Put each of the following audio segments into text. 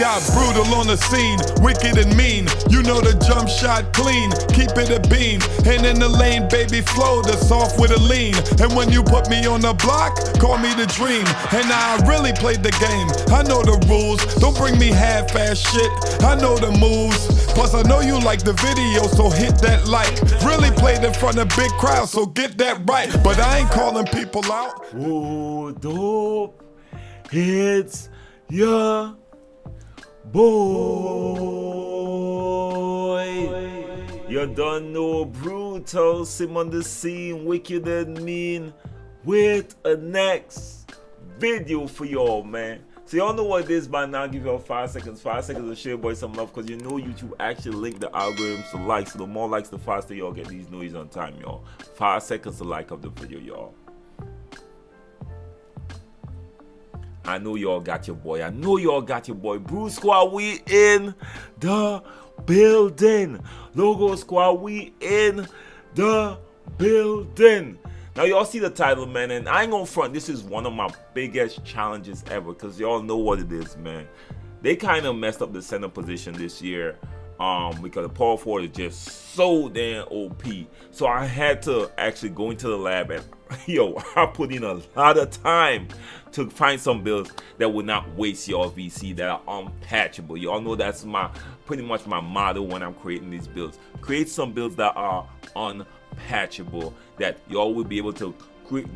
got brutal on the scene, wicked and mean. You know the jump shot clean, keep it a beam. And in the lane, baby, flow the soft with a lean. And when you put me on the block, call me the dream. And now I really played the game, I know the rules. Don't bring me half-ass shit, I know the moves. Plus I know you like the video, so hit that like. Really played in front of big crowds, so get that right. But I ain't calling people out. Oh, dope. It's your boy. You don't know, brutal, sim on the scene, wicked and mean, with a next video for y'all, man. So y'all know what it is by now. Give y'all 5 seconds. 5 seconds to share boy some love, because you know YouTube actually link the algorithms to likes. So the more likes, the faster y'all get these noise on time, y'all. 5 seconds to like up the video, y'all. I know y'all got your boy. I know y'all got your boy. Brew Squad, we in the building. Logo Squad, we in the building. Now y'all see the title, man, and I ain't gonna front. This is one of my biggest challenges ever, because y'all know what it is, man. They kind of messed up the center position this year. Because the power forward is just so damn OP. So I had to actually go into the lab and yo, I put in a lot of time to find some builds that would not waste your VC, that are unpatchable. Y'all know that's pretty much my motto when I'm creating these builds. Create some builds that are unpatchable, that y'all will be able to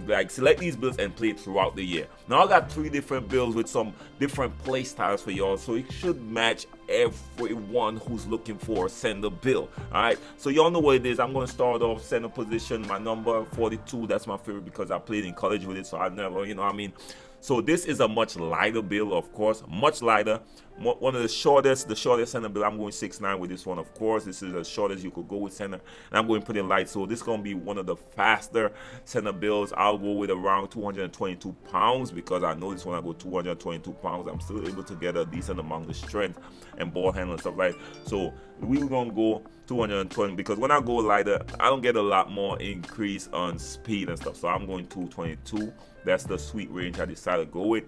like select these builds and play it throughout the year. Now I got 3 different builds with some different play styles for y'all, so it should match everyone who's looking for a center build. All right, so y'all know what it is. I'm going to start off center position, my number 42. That's my favorite because I played in college with it, so I never, you know what I mean. So this is a much lighter build, of course, much lighter. One of the shortest center build. I'm going 6'9" with this one, of course. This is the shortest you could go with center, and I'm going pretty light. So this is going to be one of the faster center builds. I'll go with around 222 pounds, because I know this one I go 222 pounds. I'm still able to get a decent amount of strength and ball handling and stuff like that. So we're going to go 220, because when I go lighter, I don't get a lot more increase on speed and stuff. So I'm going 222. That's the sweet range I decided to go with.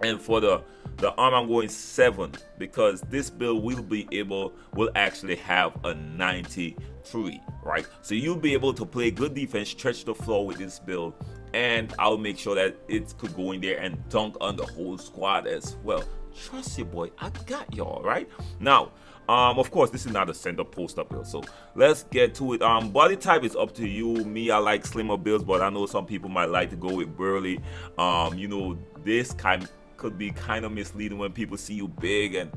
And for the arm, I'm going 7, because this build will actually have a 93, right? So you'll be able to play good defense, stretch the floor with this build, and I'll make sure that it could go in there and dunk on the whole squad as well. Trust your boy, I got y'all, right? Now, of course, this is not a center post-up build, so let's get to it. Body type is up to you. Me, I like slimmer builds, but I know some people might like to go with burly. You know, this could be kind of misleading when people see you big, and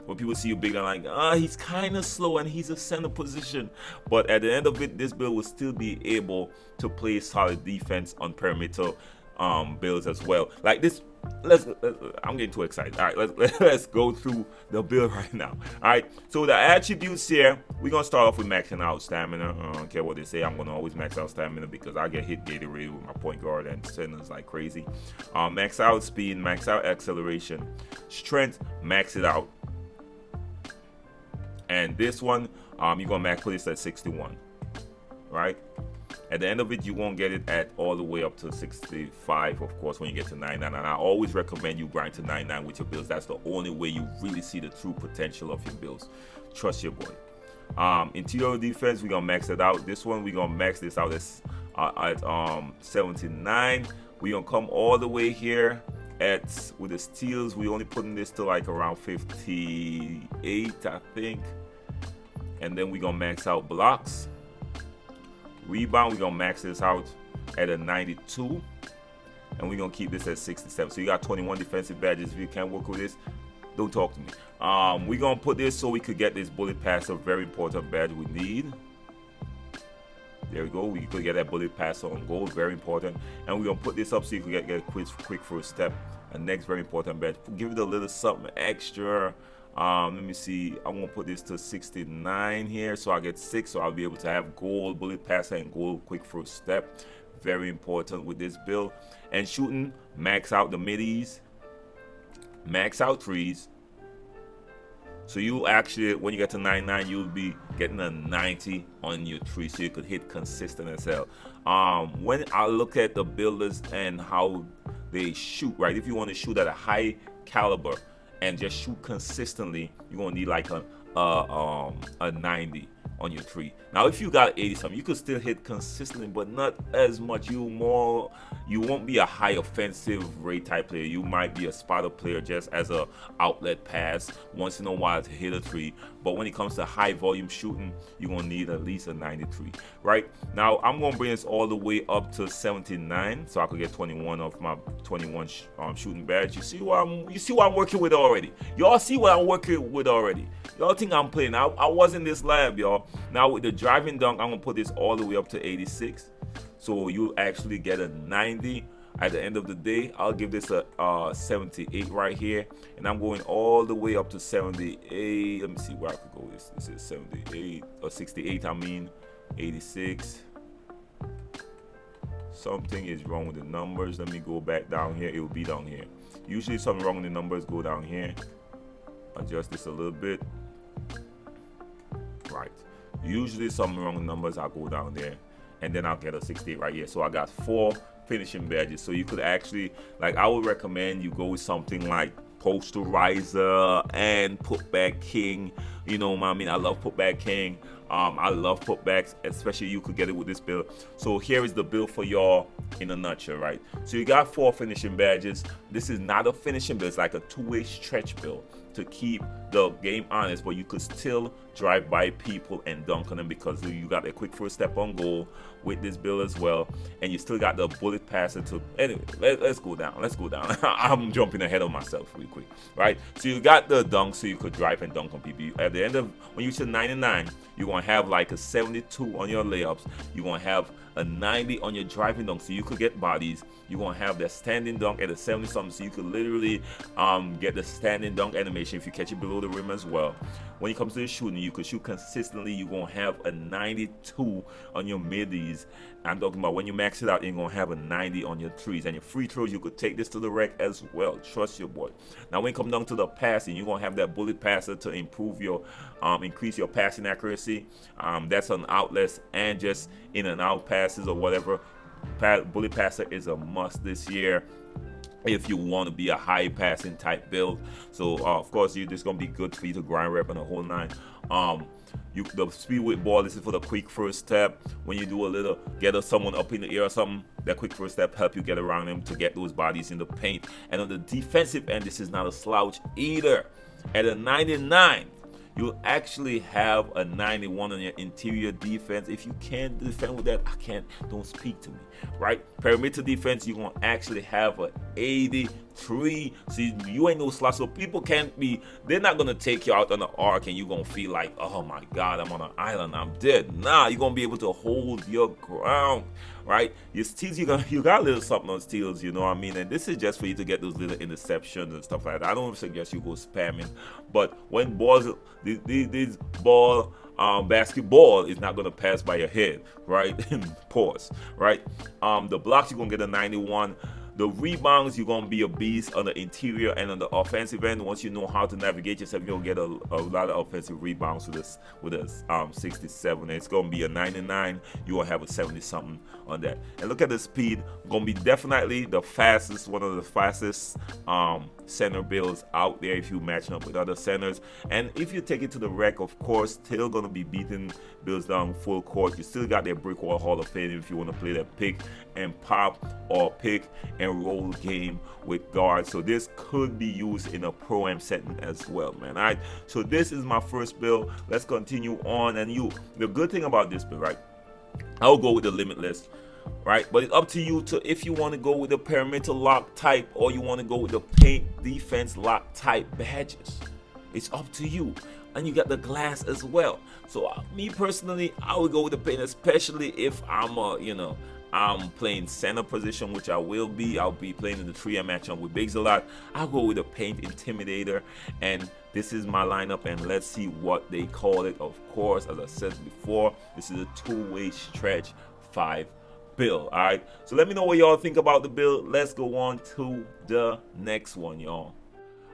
when people see you big, I'm like, he's kind of slow and he's a center position. But at the end of it, this build will still be able to play solid defense on perimeter builds as well. Like this, I'm getting too excited. All right, let's go through the build right now. All right, so the attributes here, we're gonna start off with maxing out stamina. I don't care what they say, I'm gonna always max out stamina, because I get hit Gatorade with my point guard and centers like crazy. Max out speed, max out acceleration, strength, max it out. And this one, you're gonna max put this at 61, right? At the end of it, you won't get it at all the way up to 65, of course, when you get to 99. And I always recommend you grind to 99 with your builds. That's the only way you really see the true potential of your builds. Trust your boy. Interior defense, we're gonna max it out. This one, we're gonna max this out at 79. We're gonna come all the way here with the steals. We only putting this to like around 58, I think. And then we're gonna max out blocks. Rebound, we're gonna max this out at a 92, and we're gonna keep this at 67. So you got 21 defensive badges. If you can't work with this, don't talk to me. We're gonna put this so we could get this bullet pass, a very important badge we need. There we go. We could get that bullet pass on goal, very important. And we're gonna put this up so you can get a quick first step. And next, very important badge. Give it a little something extra. Let me see, I'm gonna put this to 69 here, so I get 6, so I'll be able to have gold bullet pass and gold quick first step. Very important with this build. And shooting, max out the middies, max out threes. So you actually, when you get to 99, you'll be getting a 90 on your three, so you could hit consistent as hell. When I look at the builders and how they shoot, right? If you want to shoot at a high caliber and just shoot consistently, you're gonna need like a 90 on your tree. Now if you got 80 something, you could still hit consistently, but not as much. You won't be a high offensive rate type player. You might be a spotter player just as a outlet pass once in a while to hit a tree. But when it comes to high volume shooting, you're gonna need at least a 93. Right now I'm gonna bring this all the way up to 79 so I could get 21 of my 21 shooting badge. You see what I'm working with already. Y'all see what I'm working with already. Y'all think I'm playing. I was in this lab, y'all. Now with the driving dunk, I'm gonna put this all the way up to 86. So you actually get a 90 at the end of the day. I'll give this a 78 right here, and I'm going all the way up to 78. Let me see where I could go. This is 78 or 68. I mean 86. Something is wrong with the numbers. Let me go back down here. It will be down here. Usually something wrong with the numbers. Go down here. Adjust this a little bit. Right. Usually something wrong with numbers. I'll go down there, and then I'll get a 68 right here. So I got 4 finishing badges. So you could actually, like, I would recommend you go with something like Posterizer and Putback King. You know what I mean? I love Putback King. I love putbacks, especially you could get it with this build. So here is the build for y'all in a nutshell, right? So you got 4 finishing badges. This is not a finishing build. It's like a two-way stretch build to keep the game honest, but you could still drive by people and dunk on them because you got a quick first step on goal with this build as well, and you still got the bullet passer to. Anyway, let's go down. I'm jumping ahead of myself real quick, right? So you got the dunk, so you could drive and dunk on people. At the end of when you hit 99, you're gonna have like a 72 on your layups. You're gonna have a 90 on your driving dunk, so you could get bodies. You're gonna have that standing dunk at a 70 something, so you could literally get the standing dunk animation if you catch it below the rim as well. When it comes to the shooting, you could shoot consistently. You're gonna have a 92 on your middies. I'm talking about when you max it out, you're gonna have a 90 on your threes, and your free throws. You could take this to the rack as well. Trust your boy. Now, when it comes down to the passing, you're gonna have that bullet passer to improve your, increase your passing accuracy. That's on outlets and just in and out passes or whatever. Bullet passer is a must this year if you want to be a high passing type build. So of course, this is gonna be good for you to grind rep and a whole 9. The speed with ball, this is for the quick first step. When you do a little get someone up in the air or something, that quick first step help you get around them to get those bodies in the paint. And on the defensive end, this is not a slouch either. At a 99, you'll actually have a 91 on your interior defense. If you can't defend with that, don't speak to me, right? Perimeter defense, you're gonna actually have a 83. See, you ain't no slouch, so people they're not gonna take you out on the arc and you're gonna feel like, oh my God, I'm on an island, I'm dead. Nah, you're gonna be able to hold your ground, right? Your steals, you got a little something on steals, you know what I mean? And this is just for you to get those little interceptions and stuff like that. I don't suggest you go spamming, but when these basketball is not going to pass by your head, right? Pause, right? The blocks, you're going to get a 91. The rebounds, you're going to be a beast on the interior and on the offensive end. Once you know how to navigate yourself, you'll get a lot of offensive rebounds with a 67. It's going to be a 99. You will have a 70-something on that. And look at the speed. Going to be definitely the fastest, one of the fastest center builds out there if you match up with other centers. And if you take it to the rack, of course, still going to be beating builds down full court. You still got that brick wall Hall of Fame if you want to play that pick and pop or pick and roll game with guards. So this could be used in a pro-am setting as well, man. All right, so this is my first build. Let's continue on. And the good thing about this build, right, I'll go with the limitless, right? But it's up to you if you want to go with the perimeter lock type or you want to go with the paint defense lock type badges. It's up to you. And you got the glass as well. So me personally, I would go with the paint, especially if I'm playing center position, which I will be. I'll be playing in the 3M matchup with Biggs a lot. I'll go with the paint intimidator, and this is my lineup, and let's see what they call it. Of course, as I said before, this is a two-way stretch 5 build. All right, so let me know what y'all think about the build. Let's go on to the next one, y'all.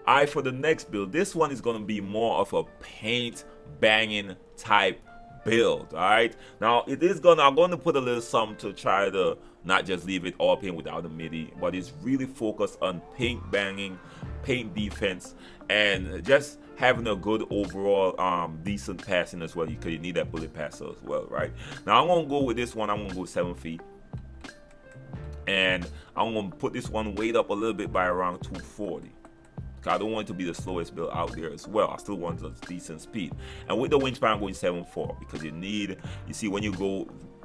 All right, for the next build, this one is going to be more of a paint banging type build. All right, now I'm going to put a little something to try to not just leave it all paint without the MIDI, but it's really focused on paint banging, paint defense, and just having a good overall decent passing as well, because you need that bullet passer as well. Right, now I'm gonna go with this one. I'm gonna go 7 feet, and I'm gonna put this one weight up a little bit by around 240. I don't want it to be the slowest build out there as well. I still want a decent speed. And with the wingspan, I'm going 7.4, because you see, when you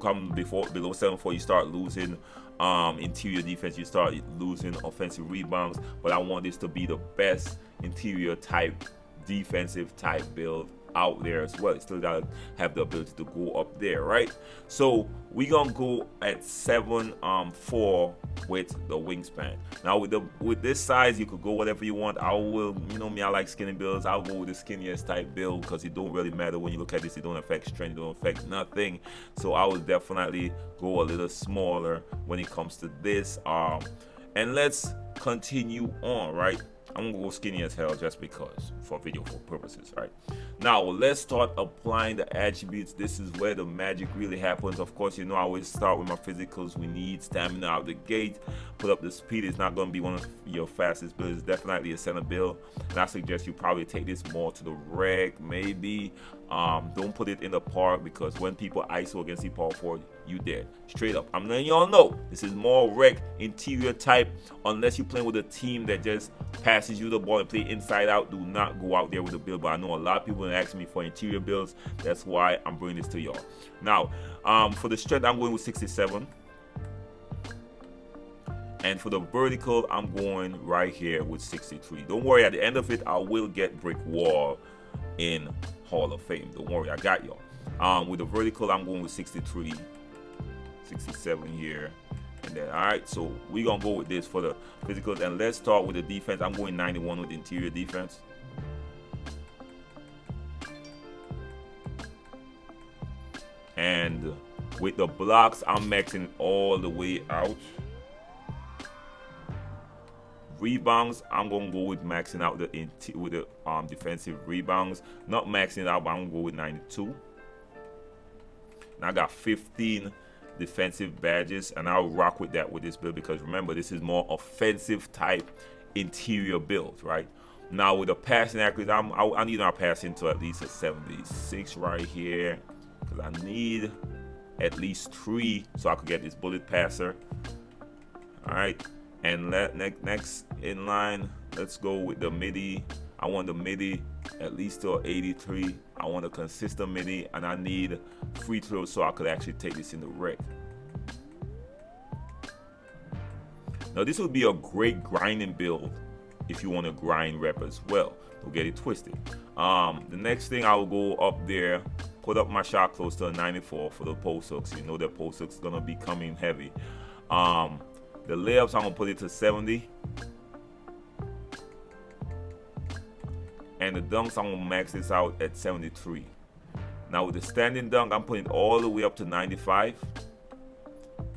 come below 7.4, you start losing interior defense, you start losing offensive rebounds. But I want this to be the best interior type, defensive type build out there as well. It still gotta have the ability to go up there, right? So we gonna go at 7.4 with the wingspan. Now with this size, you could go whatever you want. I will, you know me, I like skinny builds. I'll go with the skinniest type build, because it don't really matter when you look at this. It don't affect strength, it don't affect nothing. So I will definitely go a little smaller when it comes to this. And let's continue on, right? I'm gonna go skinny as hell just because, for video purposes, right? Now let's start applying the attributes. This is where the magic really happens. Of course, you know I always start with my physicals. We need stamina out the gate. Put up the speed. It's not gonna be one of your fastest builds. It's definitely a center build, and I suggest you probably take this more to the reg, maybe. Don't put it in the park, because when people ISO against the power forward, you dead. Straight up. I'm letting y'all know this is more rec interior type. Unless you're playing with a team that just passes you the ball and play inside out, do not go out there with a build. But I know a lot of people are asking me for interior builds. That's why I'm bringing this to y'all. Now, for the strength, I'm going with 67. And for the vertical, I'm going right here with 63. Don't worry, at the end of it, I will get brick wall in Hall of Fame. Don't worry, I got y'all. With the vertical, I'm going with 63, 67 here, and then, all right, so we're gonna go with this for the physicals. And let's start with the defense. I'm going 91 with interior defense. And with the blocks, I'm maxing all the way out. Rebounds, I'm gonna go with maxing out with the defensive rebounds. Not maxing it out, but I'm gonna go with 92. And I got 15 defensive badges, and I'll rock with that with this build, because remember, this is more offensive type interior build, right? Now with the passing accuracy, I need our passing to at least a 76 right here, because I need at least 3 so I could get this bullet passer. All right. And next in line, let's go with the MIDI. I want the MIDI at least to 83. I want a consistent MIDI, and I need free throws so I could actually take this in the rec. Now this would be a great grinding build if you want to grind rep as well. Don't get it twisted. The next thing, I will go up there, put up my shot close to a 94 for the post hooks. You know that post hooks gonna be coming heavy. The layups, I'm gonna put it to 70. And the dunks, I'm gonna max this out at 73. Now with the standing dunk, I'm putting it all the way up to 95.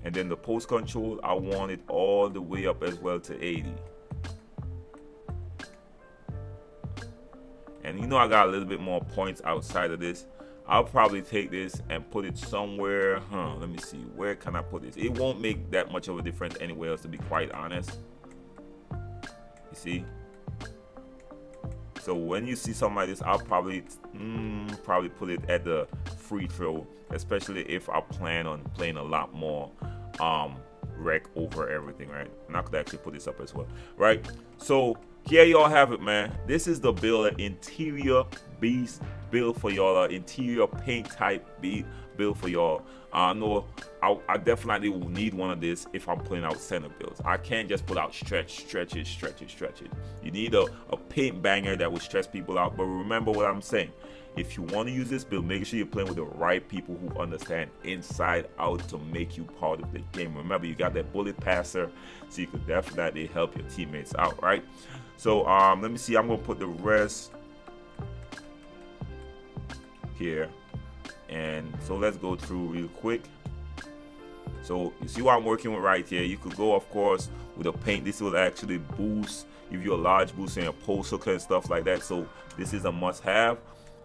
And then the post control, I want it all the way up as well to 80. And you know I got a little bit more points outside of this. I'll probably take this and put it somewhere. Let me see. Where can I put this? It won't make that much of a difference anywhere else, to be quite honest. You see? So when you see something like this, I'll probably put it at the free throw, especially if I plan on playing a lot more rec over everything, right? And I could actually put this up as well, right? So here y'all have it, man. This is the build, an interior beast build for y'all, interior paint type build for y'all. I know I definitely will need one of this if I'm putting out center builds. I can't just put out stretch it. You need a paint banger that will stretch people out. But remember what I'm saying. If you want to use this build, make sure you're playing with the right people who understand inside out to make you part of the game. Remember, you got that bullet passer, so you could definitely help your teammates out, right? So let me see. I'm gonna put the rest here, and so let's go through real quick. So you see what I'm working with right here. You could go, of course, with a paint. This will actually boost, give you a large boost in your post hook and stuff like that. So this is a must-have.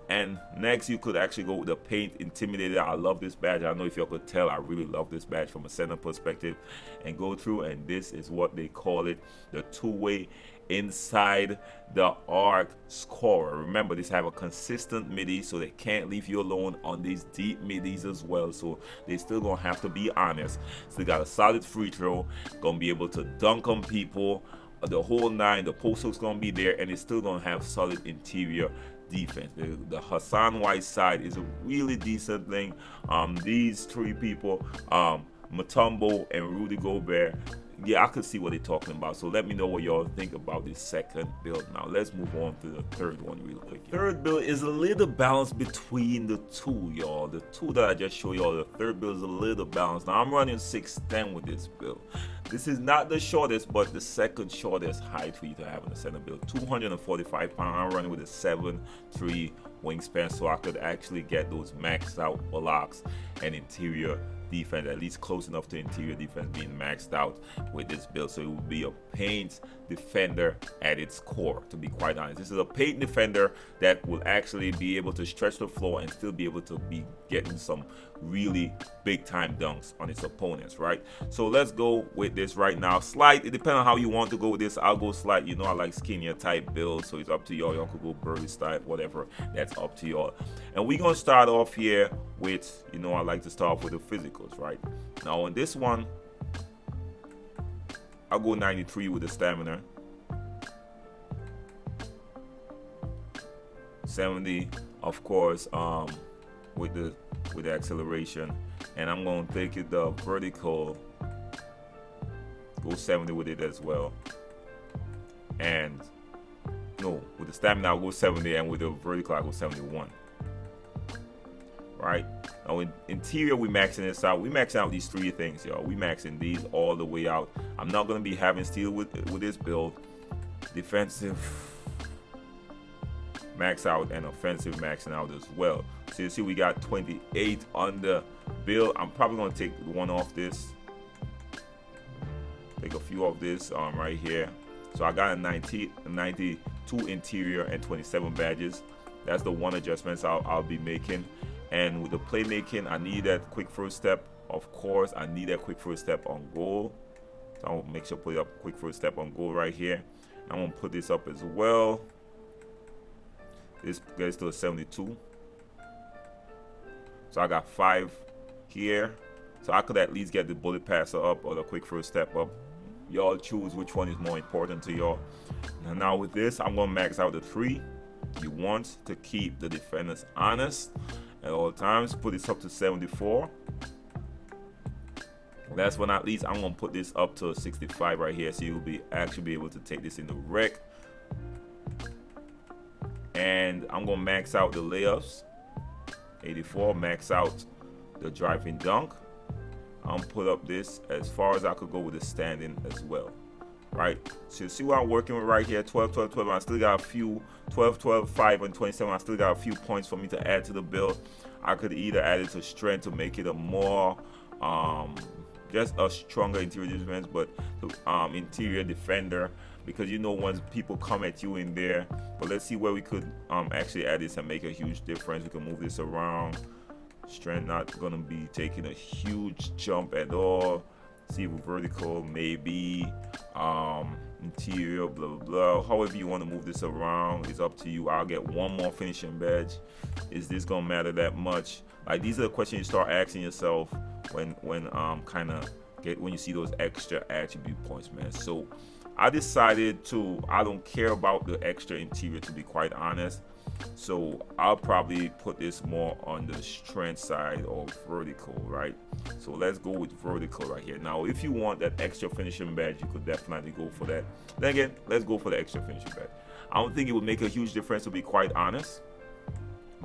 And next, you could actually go with the Paint Intimidator. I love this badge. I don't know if you could tell, I really love this badge from a center perspective. And go through, and this is what they call it, the two-way inside the arc scorer. Remember, these have a consistent midi, so they can't leave you alone on these deep midis as well. So they still gonna have to be honest. So they got a solid free throw, gonna be able to dunk on people, the whole nine. The post hook's gonna be there, and it's still gonna have solid interior defense. The Hassan Whiteside is a really decent thing. These three people, Mutombo and Rudy Gobert, yeah, I could see what they're talking about. So let me know what y'all think about this second build. Now let's move on to the third one real quick. Third build is a little balanced between the two, y'all. The two that I just showed y'all, the third build is a little balanced. Now I'm running 6'10" with this build. This is not the shortest, but the second shortest height for you to have in the center build. 245 pounds. I'm running with a 7'3" wingspan, so I could actually get those maxed out blocks and interior defense, at least close enough to interior defense being maxed out with this build. So it will be a paint defender at its core, to be quite honest. This is a paint defender that will actually be able to stretch the floor and still be able to be getting some really big time dunks on its opponents, right? So let's go with this right now. Slight, it depends on how you want to go with this. I'll go slight. You know, I like skinnier type builds, so it's up to y'all. Y'all could go Burry style, whatever. That's up to y'all. And we're gonna start off here with, you know, I like to start off with the physicals, right? Now on this one, I'll go 93 with the stamina, 70, of course, with the acceleration, and I'm going to take it the vertical, go 70 with it as well. And no, with the stamina I'll go 70, and with the vertical I'll go 71. Right? Now in interior, we maxing this out. We maxing out these three things, y'all. We maxing these all the way out. I'm not gonna be having steel with this build. Defensive max out and offensive maxing out as well. So you see we got 28 on the build. I'm probably gonna take one off this. Take a few of this right here. So I got a 92 interior and 27 badges. That's the one adjustments I'll be making. And with the playmaking, I need that quick first step. Of course, I need that quick first step on goal. So I'll make sure to put up quick first step on goal right here. I'm gonna put this up as well. This gets to a 72. So I got 5 here. So I could at least get the bullet passer up or the quick first step up. Y'all choose which one is more important to y'all. And now with this, I'm gonna max out the 3. You want to keep the defenders honest at all times. Put this up to 74. Last but not least, I'm gonna put this up to 65 right here, so you'll be actually be able to take this in the rec. And I'm gonna max out the layups, 84. Max out the driving dunk. I'm put up this as far as I could go with the standing as well. Right, so you see what I'm working with right here, 12, 12, 12. I still got a few 12, 12, 5, and 27. I still got a few points for me to add to the build. I could either add it to strength to make it a more just a stronger interior defense, but interior defender, because you know once people come at you in there. But let's see where we could actually add this and make a huge difference. We can move this around. Strength not gonna be taking a huge jump at all. See with vertical, maybe interior, blah blah blah. However you want to move this around, it's up to you. I'll get one more finishing badge. Is this gonna matter that much? Like, these are the questions you start asking yourself when when you see those extra attribute points, man. So I decided I don't care about the extra interior, to be quite honest. So I'll probably put this more on the strength side or vertical, right? So let's go with vertical right here. Now, if you want that extra finishing badge, you could definitely go for that. Then again, let's go for the extra finishing badge. I don't think it would make a huge difference, to be quite honest,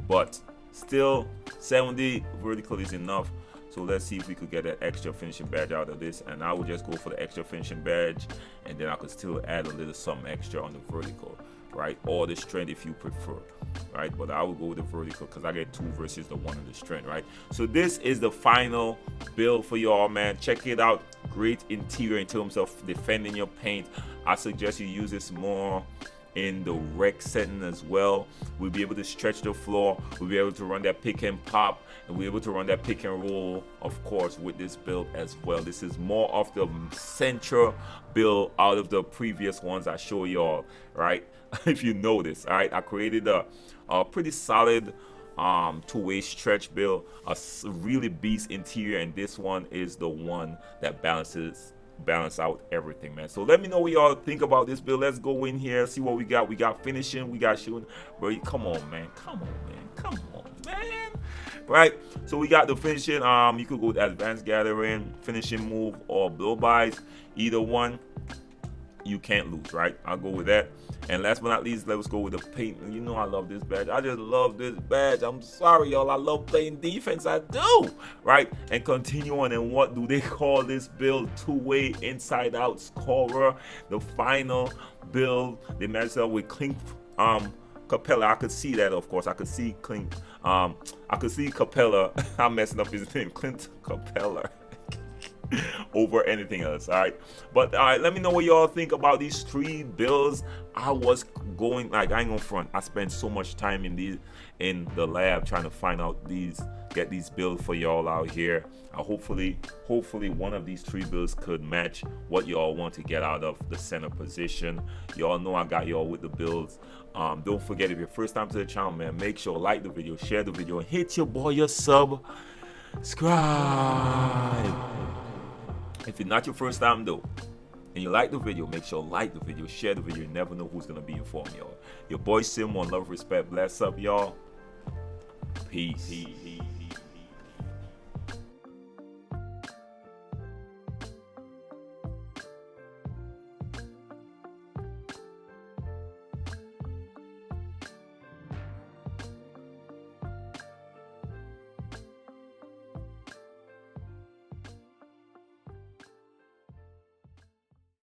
but still 70 vertical is enough. So let's see if we could get an extra finishing badge out of this, and I would just go for the extra finishing badge, and then I could still add a little something extra on the vertical, right? Or the strength if you prefer, right? But I would go with the vertical because I get 2 versus the 1 on the strength, right? So this is the final build for y'all, man. Check it out. Great interior in terms of defending your paint. I suggest you use this more in the rec setting as well. We'll be able to stretch the floor. We'll be able to run that pick and pop, and we're able to run that pick and roll, of course, with this build as well. This is more of the central build out of the previous ones I show y'all, right? If you notice, all right, I created a pretty solid two-way stretch build, a really beast interior, and this one is the one that balance out everything, man. So let me know what y'all think about this build. Let's go in here, see what we got. We got finishing, we got shooting. Bro, come on, man. Right, so we got the finishing. You could go with advanced gathering, finishing move, or blow-bys. Either one, you can't lose, right? I'll go with that. And last but not least, let's go with the paint. You know I love this badge. I just love this badge. I'm sorry, y'all. I love playing defense. I do, right? And continue on. And what do they call this build? Two-way inside-out scorer. The final build. They matched up with Clink Capella. I could see that, of course. I could see Clink. I could see Capella. I'm messing up his name. Clint Capella. Over anything else, all right? But all right, let me know what y'all think about these 3 builds. I was going, like, I ain't gonna front, I spent so much time in the lab trying to find out get these builds for y'all out here. Hopefully one of these 3 builds could match what y'all want to get out of the center position. Y'all know I got y'all with the builds. Don't forget, if you're first time to the channel, man, make sure like the video, share the video, and hit your boy a subscribe. If it's not your first time though, and you like the video, make sure like the video, share the video. You never know who's gonna be informed, y'all. Your boy Sim, one love, respect, bless up, y'all. Peace.